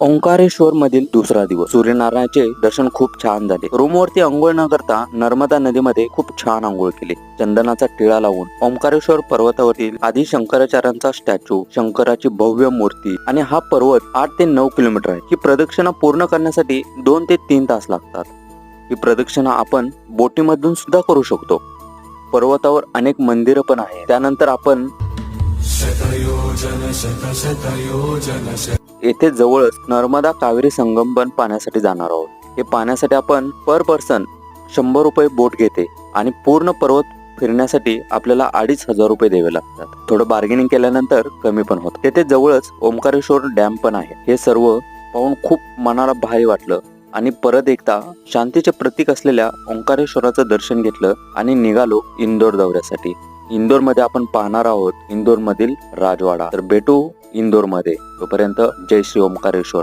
ओंकारेश्वर मधील दुसरा दिवस. सूर्यनारायणाचे दर्शन खूप छान झाले. रूमवरती अंघोळ न करता नर्मदा नदीमध्ये खूप छान अंघोळ केली. चंदनाचा टिळा लावून ओंकारेश्वर पर्वतावरील आदि शंकराचार्यांचा स्टॅच्यू, शंकराची भव्य मूर्ती आणि हा पर्वत 8 ते 9 किलोमीटर आहे. ही प्रदक्षिणा पूर्ण करण्यासाठी 2 ते 3 तास लागतात. ही प्रदक्षिणा आपण बोटीमधून सुद्धा करू शकतो. पर्वतावर अनेक मंदिरं पण आहे. त्यानंतर आपण येथे जवळच नर्मदा कावेरी संगम पण पाहण्यासाठी जाणार आहोत. हे पाहण्यासाठी आपण पर पर्सन 100 रुपये बोट घेते आणि पूर्ण पर्वत फिरण्यासाठी आपल्याला 2,500 रुपये द्यावे लागतात. थोडं बार्गेनिंग केल्यानंतर कमी पण होत. तेथे जवळच ओंकारेश्वर डॅम पण आहे. हे सर्व पाहून खूप मनाला भारी वाटलं आणि परत एकदा शांतीचे प्रतीक असलेल्या ओंकारेश्वराचं दर्शन घेतलं आणि निघालो इंदोर दौऱ्यासाठी. इंदोर मध्ये आपण पाहणार आहोत इंदोर मधील राजवाडा. तर भेटू इंदोर मध्ये. तोपर्यंत जय श्री ओंकारेश्वर.